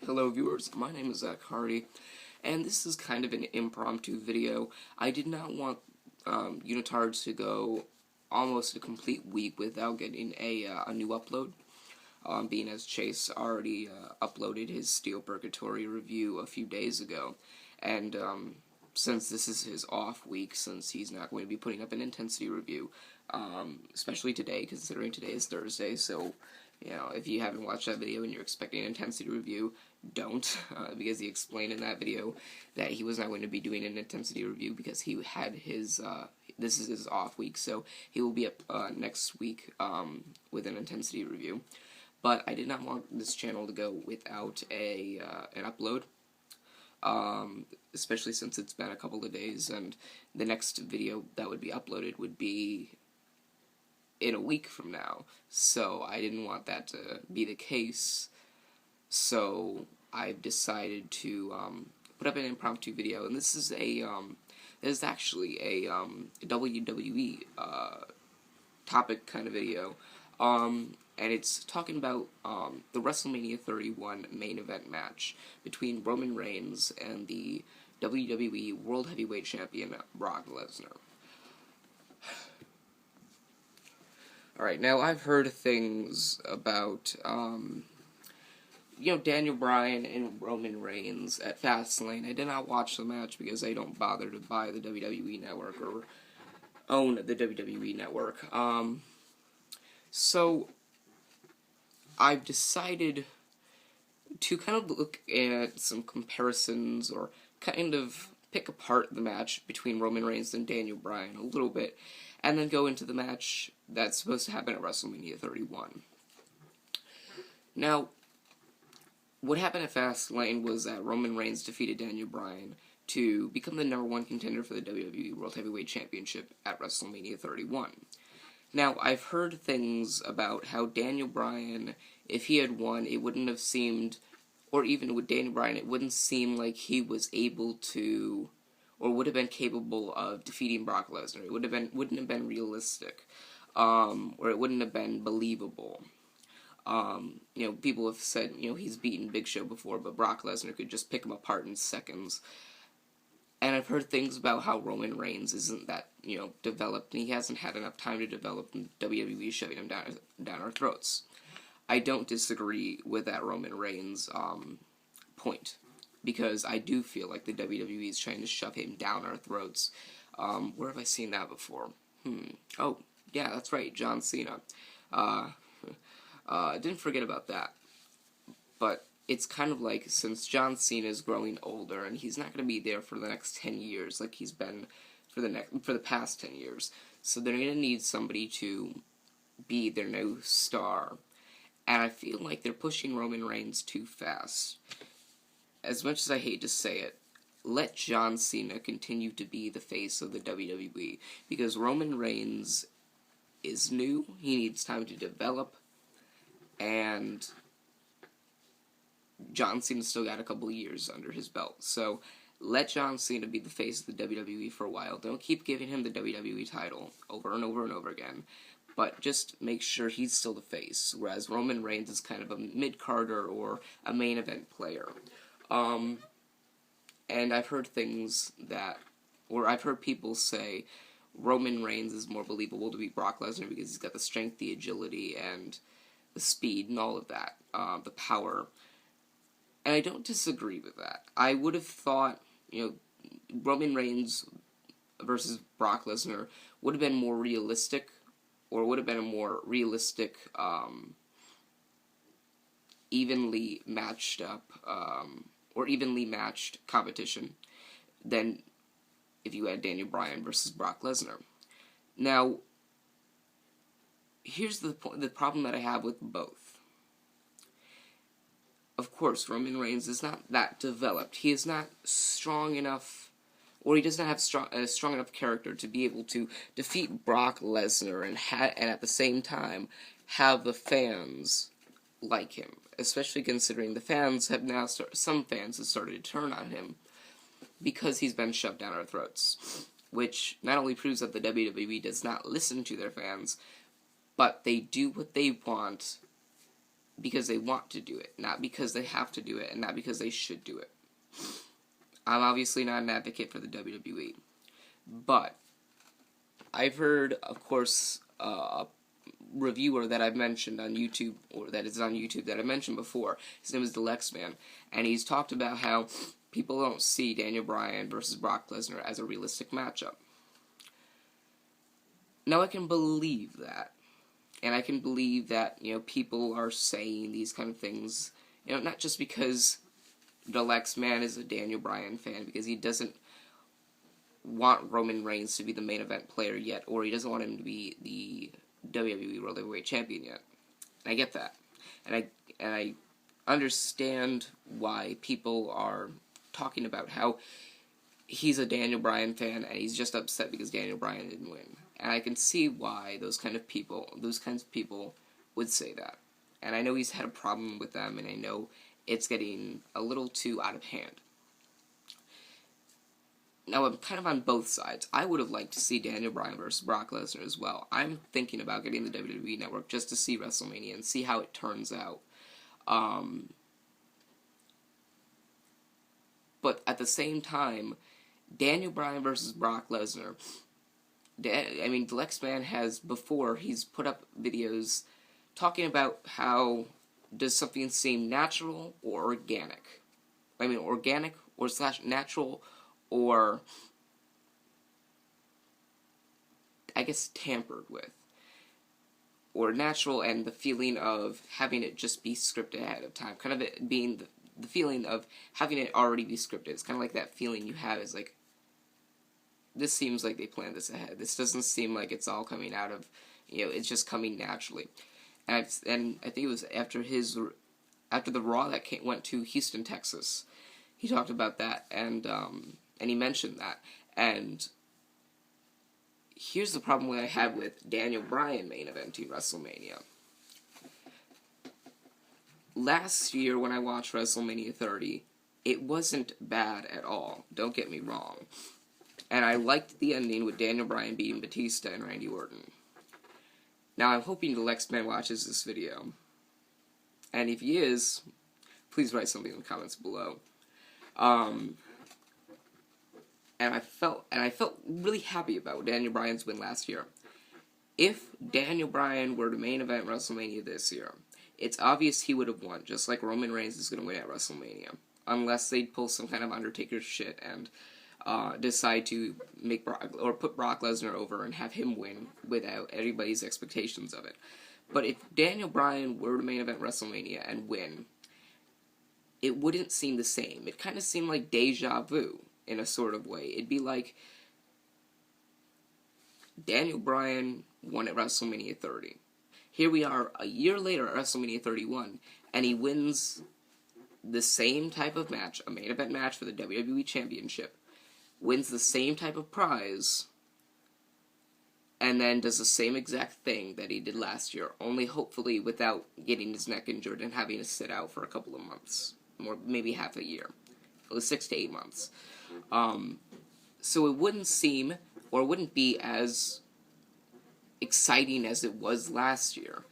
Hello viewers, my name is Zach Hardy, and this is kind of an impromptu video. I did not want Unitards to go almost a complete week without getting a new upload, being as Chase already uploaded his Steel Purgatory review a few days ago, and since this is his off week, since he's not going to be putting up an Intensity review, especially today, considering today is Thursday, so if you haven't watched that video and you're expecting an Intensity review, don't, because he explained in that video that he was not going to be doing an Intensity review because he had his, this is his off week, so he will be up next week with an Intensity review. But I did not want this channel to go without an upload, especially since it's been a couple of days, and the next video that would be uploaded would be in a week from now, so I didn't want that to be the case, so I've decided to put up an impromptu video, and this is actually a WWE topic kind of video, and it's talking about the WrestleMania 31 main event match between Roman Reigns and the WWE World Heavyweight Champion Brock Lesnar. Alright, now I've heard things about, Daniel Bryan and Roman Reigns at Fastlane. I did not watch the match because I don't bother to buy the WWE Network or own the WWE Network. So I've decided to kind of look at some comparisons or kind of pick apart the match between Roman Reigns and Daniel Bryan a little bit, and then go into the match that's supposed to happen at WrestleMania 31. Now, what happened at Fastlane was that Roman Reigns defeated Daniel Bryan to become the #1 contender for the WWE World Heavyweight Championship at WrestleMania 31. Now, I've heard things about how Daniel Bryan, if he had won, it wouldn't have seemed, or even with Daniel Bryan, it wouldn't seem like he was able to, or would have been capable of defeating Brock Lesnar. It wouldn't have been realistic, or it wouldn't have been believable. People have said, he's beaten Big Show before, but Brock Lesnar could just pick him apart in seconds. And I've heard things about how Roman Reigns isn't that, developed, and he hasn't had enough time to develop, and WWE is shoving him down our throats. I don't disagree with that Roman Reigns point, because I do feel like the WWE is trying to shove him down our throats. Where have I seen that before? Oh, yeah, that's right, John Cena. Didn't forget about that. But it's kind of like, since John Cena is growing older, and he's not going to be there for the next 10 years like he's been for the past 10 years, so they're going to need somebody to be their new star. And I feel like they're pushing Roman Reigns too fast. As much as I hate to say it, let John Cena continue to be the face of the WWE, because Roman Reigns is new, he needs time to develop, and John Cena's still got a couple of years under his belt. So let John Cena be the face of the WWE for a while. Don't keep giving him the WWE title over and over and over again, but just make sure he's still the face, whereas Roman Reigns is kind of a mid-carder or a main event player. And I've heard things that, or I've heard people say Roman Reigns is more believable to beat Brock Lesnar because he's got the strength, the agility, and the speed, and all of that, the power. And I don't disagree with that. I would have thought, Roman Reigns versus Brock Lesnar would have been more realistic, or would have been a more realistic, evenly matched up, or evenly matched competition than if you had Daniel Bryan versus Brock Lesnar. Now, here's the problem that I have with both. Of course, Roman Reigns is not that developed. He is not strong enough, or he does not have a strong enough character to be able to defeat Brock Lesnar and at the same time have the fans like him. Especially considering the fans have now some fans have started to turn on him because he's been shoved down our throats, which not only proves that the WWE does not listen to their fans, but they do what they want because they want to do it, not because they have to do it, and not because they should do it. I'm obviously not an advocate for the WWE, but I've heard, of course, a reviewer that I've mentioned on YouTube, or that is on YouTube, that I mentioned before. His name is Dalyxman, and he's talked about how people don't see Daniel Bryan versus Brock Lesnar as a realistic matchup. Now, I can believe that. And I can believe that, people are saying these kind of things, not just because Dalyxman is a Daniel Bryan fan, because he doesn't want Roman Reigns to be the main event player yet, or he doesn't want him to be the WWE World Heavyweight Champion yet. And I get that. And I understand why people are talking about how he's a Daniel Bryan fan and he's just upset because Daniel Bryan didn't win. And I can see why those kinds of people would say that. And I know he's had a problem with them, and I know it's getting a little too out of hand. Now, I'm kind of on both sides. I would have liked to see Daniel Bryan versus Brock Lesnar as well. I'm thinking about getting the WWE Network just to see WrestleMania and see how it turns out. But at the same time, Daniel Bryan versus Brock Lesnar, Dalyxman has before, he's put up videos talking about how does something seem natural or organic. Organic or / natural, or I guess tampered with. Or natural, and the feeling of having it just be scripted ahead of time. Kind of it being the feeling of having it already be scripted. It's kind of like that feeling you have is like, this seems like they planned this ahead. This doesn't seem like it's all coming out of, it's just coming naturally. And I think it was after the Raw that went to Houston, Texas, he talked about that, and he mentioned that. And here's the problem that I had with Daniel Bryan main eventing WrestleMania. Last year when I watched WrestleMania 30, it wasn't bad at all. Don't get me wrong. And I liked the ending with Daniel Bryan beating Batista and Randy Orton. Now, I'm hoping Dalyxman watches this video. And if he is, please write something in the comments below. And I felt really happy about Daniel Bryan's win last year. If Daniel Bryan were to main event WrestleMania this year, it's obvious he would have won, just like Roman Reigns is going to win at WrestleMania. Unless they'd pull some kind of Undertaker shit and decide to put Brock Lesnar over and have him win without everybody's expectations of it. But if Daniel Bryan were to main event WrestleMania and win, it wouldn't seem the same. It kind of seemed like deja vu in a sort of way. It'd be like Daniel Bryan won at WrestleMania 30. Here we are a year later at WrestleMania 31, and he wins the same type of match, a main event match for the WWE Championship, wins the same type of prize, and then does the same exact thing that he did last year, only hopefully without getting his neck injured and having to sit out for a couple of months, or maybe half a year, 6 to 8 months. So it wouldn't seem, or wouldn't be as exciting as it was last year,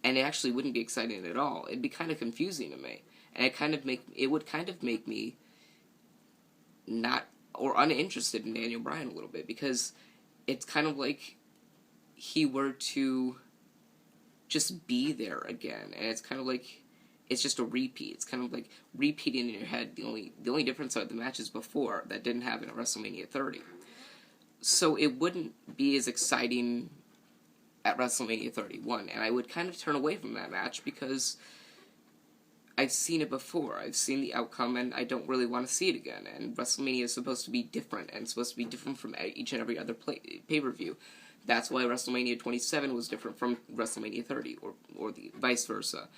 and it actually wouldn't be exciting at all. It'd be kind of confusing to me, and it would kind of make me not or uninterested in Daniel Bryan a little bit, because it's kind of like he were to just be there again, and it's kind of like it's just a repeat. It's kind of like repeating in your head the only difference are the matches before that didn't happen at WrestleMania 30. So it wouldn't be as exciting at WrestleMania 31, and I would kind of turn away from that match because I've seen it before. I've seen the outcome, and I don't really want to see it again. And WrestleMania is supposed to be different, and supposed to be different from each and every other pay-per-view. That's why WrestleMania 27 was different from WrestleMania 30, or the vice versa.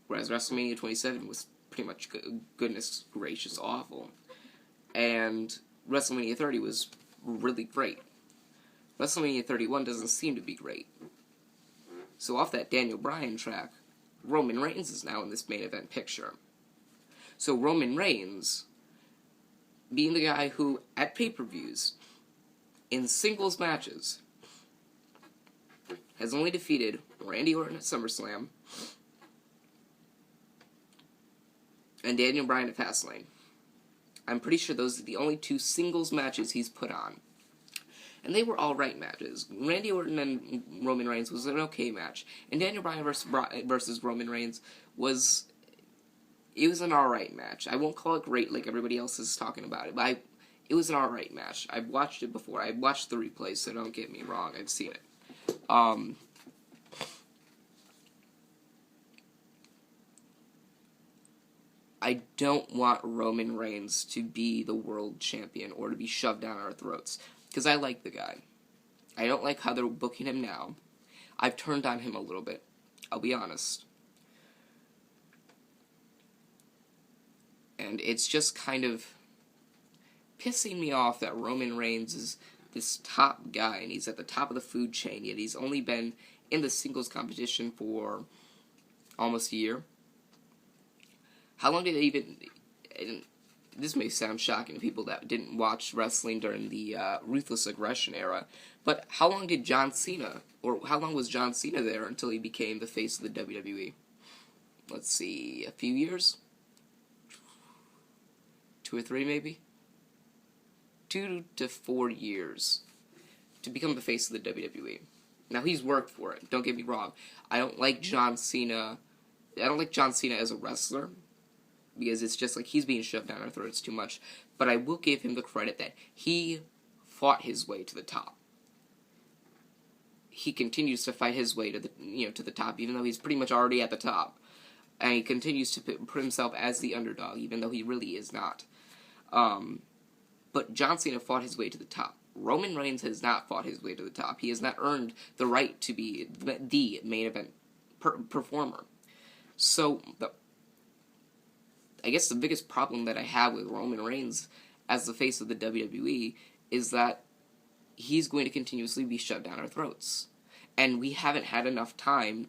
Whereas WrestleMania 27 was pretty much goodness gracious awful. And WrestleMania 30 was really great. WrestleMania 31 doesn't seem to be great. So off that Daniel Bryan track, Roman Reigns is now in this main event picture. So Roman Reigns, being the guy who, at pay-per-views, in singles matches, has only defeated Randy Orton at SummerSlam, and Daniel Bryan at Fastlane. I'm pretty sure those are the only 2 singles matches he's put on. And they were alright matches. Randy Orton and Roman Reigns was an okay match. And Daniel Bryan versus Roman Reigns was... It was an alright match. I won't call it great like everybody else is talking about it, but it was an alright match. I've watched it before. I watched the replays, so don't get me wrong. I've seen it. I don't want Roman Reigns to be the world champion or to be shoved down our throats, because I like the guy. I don't like how they're booking him now. I've turned on him a little bit. I'll be honest. And it's just kind of pissing me off that Roman Reigns is this top guy, and he's at the top of the food chain, yet he's only been in the singles competition for almost a year. How long did they even... This may sound shocking to people that didn't watch wrestling during the Ruthless Aggression era, but how long did John Cena, or how long was John Cena there until he became the face of the WWE? Let's see, a few years? 2 or 3 maybe? 2 to 4 years to become the face of the WWE. Now, he's worked for it, don't get me wrong. I don't like John Cena as a wrestler, because it's just like he's being shoved down our throats too much. But I will give him the credit that he fought his way to the top. He continues to fight his way to the top, even though he's pretty much already at the top. And he continues to put himself as the underdog, even though he really is not. But John Cena fought his way to the top. Roman Reigns has not fought his way to the top. He has not earned the right to be the main event performer. So, I guess the biggest problem that I have with Roman Reigns as the face of the WWE is that he's going to continuously be shoved down our throats. And we haven't had enough time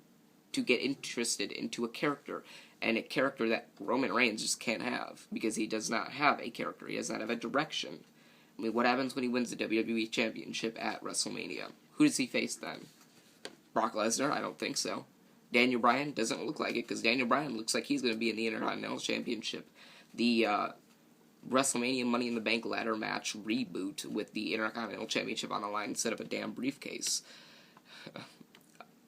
to get interested into a character, and a character that Roman Reigns just can't have, because he does not have a character. He does not have a direction. I mean, what happens when he wins the WWE Championship at WrestleMania? Who does he face then? Brock Lesnar? I don't think so. Daniel Bryan? Doesn't look like it, because Daniel Bryan looks like he's going to be in the Intercontinental Championship. The WrestleMania Money in the Bank ladder match reboot with the Intercontinental Championship on the line instead of a damn briefcase.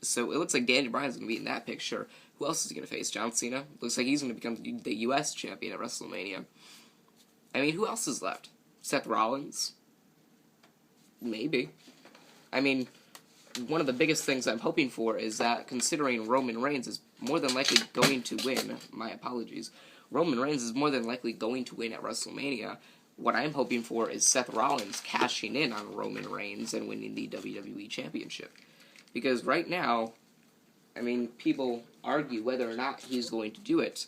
So it looks like Daniel Bryan's going to be in that picture. Who else is he going to face? John Cena? Looks like he's going to become the U.S. champion at WrestleMania. I mean, who else is left? Seth Rollins? Maybe. I mean, one of the biggest things I'm hoping for is that, considering Roman Reigns is more than likely going to win, my apologies, Roman Reigns is more than likely going to win at WrestleMania, what I'm hoping for is Seth Rollins cashing in on Roman Reigns and winning the WWE Championship. Because right now, I mean, people argue whether or not he's going to do it.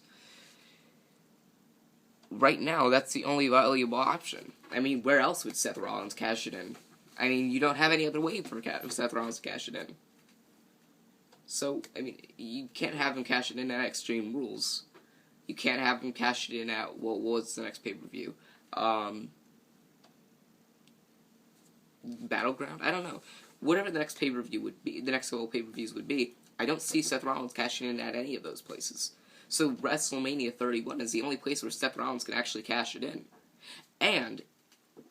Right now, that's the only valuable option. I mean, where else would Seth Rollins cash it in? I mean, you don't have any other way for Seth Rollins to cash it in. So, I mean, you can't have him cash it in at Extreme Rules. You can't have him cash it in at, well, what's the next pay-per-view? Battleground? I don't know. Whatever the next pay-per-view would be, the next couple pay-per-views would be, I don't see Seth Rollins cashing in at any of those places. So WrestleMania 31 is the only place where Seth Rollins can actually cash it in. And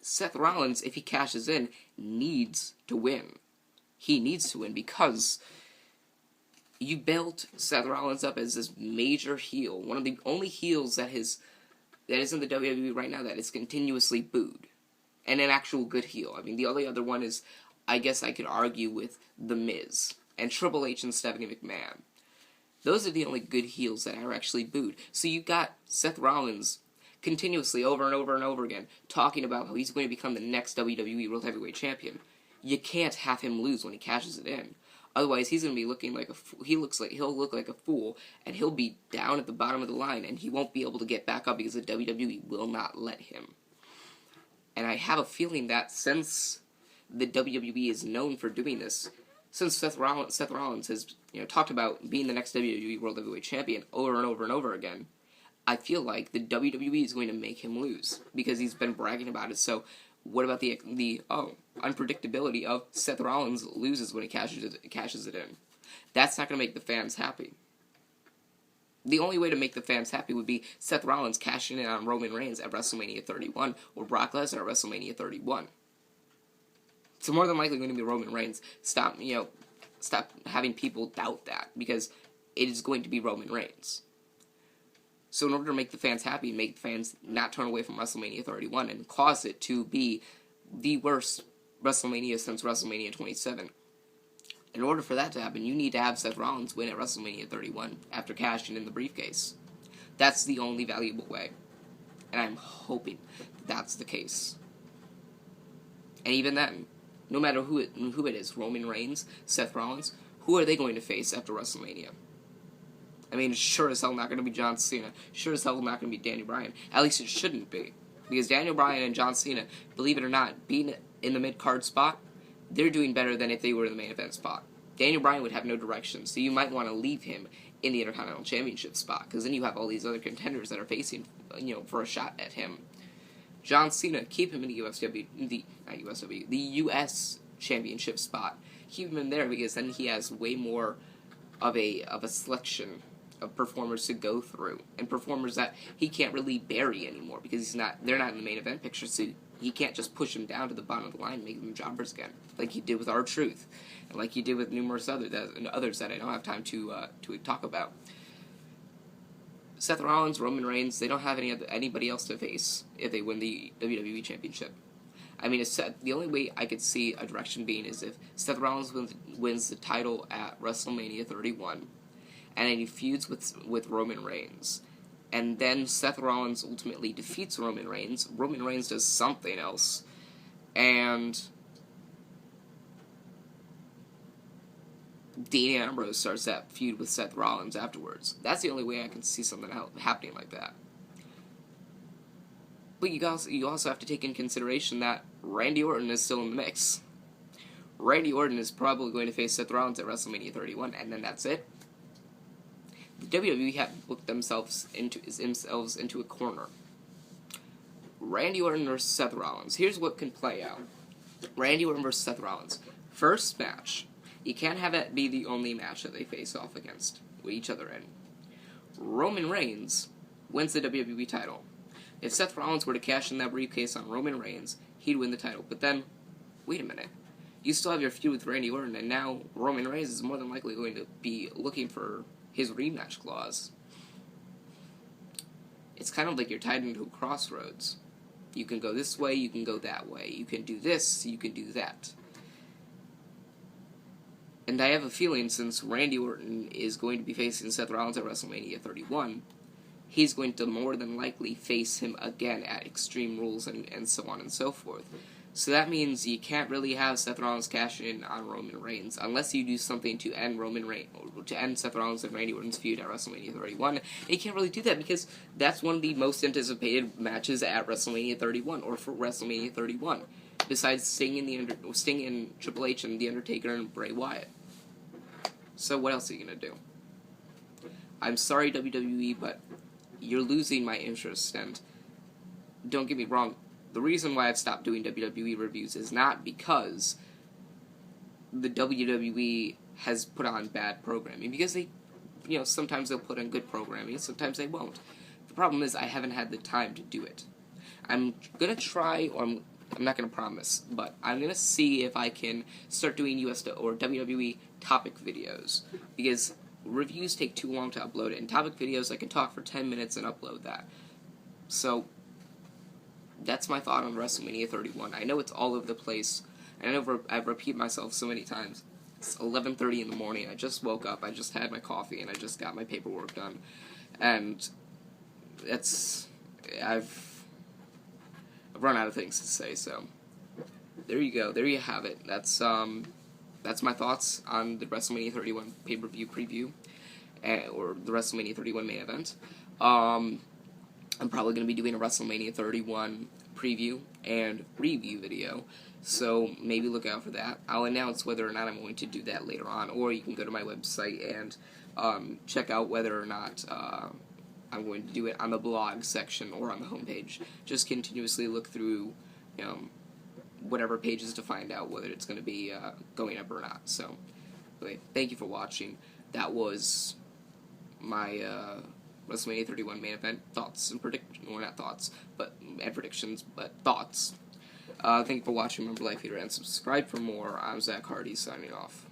Seth Rollins, if he cashes in, needs to win. He needs to win because you built Seth Rollins up as this major heel, one of the only heels that is in the WWE right now that is continuously booed. And an actual good heel. I mean, the only other one is, I guess I could argue with The Miz and Triple H and Stephanie McMahon. Those are the only good heels that are actually booed. So you got Seth Rollins continuously over and over and over again talking about how he's going to become the next WWE World Heavyweight Champion. You can't have him lose when he cashes it in. Otherwise, he's going to be looking like a fool. He'll look like a fool, and he'll be down at the bottom of the line, and he won't be able to get back up because the WWE will not let him. And I have a feeling that since the WWE is known for doing this, since Seth Rollins has talked about being the next WWE World Heavyweight Champion over and over and over again, I feel like the WWE is going to make him lose because he's been bragging about it. So what about the unpredictability of Seth Rollins loses when he cashes it in? That's not going to make the fans happy. The only way to make the fans happy would be Seth Rollins cashing in on Roman Reigns at WrestleMania 31 or Brock Lesnar at WrestleMania 31. It's more than likely going to be Roman Reigns. Stop having people doubt that, because it is going to be Roman Reigns. So in order to make the fans happy and make the fans not turn away from WrestleMania 31 and cause it to be the worst WrestleMania since WrestleMania 27, in order for that to happen, you need to have Seth Rollins win at WrestleMania 31 after cashing in the briefcase. That's the only valuable way. And I'm hoping that's the case. And even then, no matter who it is, Roman Reigns, Seth Rollins, who are they going to face after WrestleMania? I mean, sure as hell not going to be John Cena. Sure as hell not going to be Daniel Bryan. At least it shouldn't be. Because Daniel Bryan and John Cena, believe it or not, being in the mid-card spot, they're doing better than if they were in the main event spot. Daniel Bryan would have no direction, so you might want to leave him in the Intercontinental Championship spot, because then you have all these other contenders that are facing, for a shot at him. John Cena, keep him in the U.S. Championship spot. Keep him in there, because then he has way more of a selection of performers to go through, and performers that he can't really bury anymore, because they're not in the main event picture, so he can't just push them down to the bottom of the line and make them jobbers again, like he did with R-Truth, and like he did with numerous others that I don't have time to talk about. Seth Rollins, Roman Reigns, they don't have anybody else to face if they win the WWE Championship. I mean, the only way I could see a direction being is if Seth Rollins wins the title at WrestleMania 31, and then he feuds with Roman Reigns. And then Seth Rollins ultimately defeats Roman Reigns. Roman Reigns does something else. And Dean Ambrose starts that feud with Seth Rollins afterwards. That's the only way I can see something happening like that. But you also have to take in consideration that Randy Orton is still in the mix. Randy Orton is probably going to face Seth Rollins at WrestleMania 31, and then that's it. The WWE have booked themselves into a corner. Randy Orton versus Seth Rollins. Here's what can play out. Randy Orton versus Seth Rollins. First match. You can't have it be the only match that they face off against with each other in. Roman Reigns wins the WWE title. If Seth Rollins were to cash in that briefcase on Roman Reigns, he'd win the title. But then, wait a minute. You still have your feud with Randy Orton, and now Roman Reigns is more than likely going to be looking for his rematch clause. It's kind of like you're tied into a crossroads. You can go this way, you can go that way. You can do this, you can do that. And I have a feeling, since Randy Orton is going to be facing Seth Rollins at WrestleMania 31, he's going to more than likely face him again at Extreme Rules and so on and so forth. So that means you can't really have Seth Rollins cash in on Roman Reigns unless you do something to end Seth Rollins and Randy Orton's feud at WrestleMania 31. And you can't really do that because that's one of the most anticipated matches at WrestleMania 31 or for WrestleMania 31, besides Sting and Triple H and The Undertaker and Bray Wyatt. So what else are you gonna do? I'm sorry, WWE, but you're losing my interest. And don't get me wrong. The reason why I've stopped doing WWE reviews is not because the WWE has put on bad programming, because they, sometimes they'll put on good programming, sometimes they won't. The problem is I haven't had the time to do it. I'm gonna try, or I'm not gonna promise, but I'm gonna see if I can start doing US or WWE topic videos, because reviews take too long to upload it, and topic videos I can talk for 10 minutes and upload that. So that's my thought on WrestleMania 31. I know it's all over the place, and I know I've repeated myself so many times. It's 11:30 in the morning, I just woke up, I just had my coffee, and I just got my paperwork done. And I've run out of things to say, so there you go, there you have it. That's my thoughts on the WrestleMania 31 pay-per-view preview, or the WrestleMania 31 main event. I'm probably going to be doing a WrestleMania 31 preview and review video, so maybe look out for that. I'll announce whether or not I'm going to do that later on, or you can go to my website and check out whether or not I'm going to do it on the blog section or on the homepage. Just continuously look through, whatever pages to find out whether it's going to be going up or not. So, anyway, thank you for watching. That was my WrestleMania 31 main event thoughts and predictions. Well, not thoughts, and predictions, but thoughts. Thank you for watching. Remember, like, favorite, and subscribe for more. I'm Zach Hardy, signing off.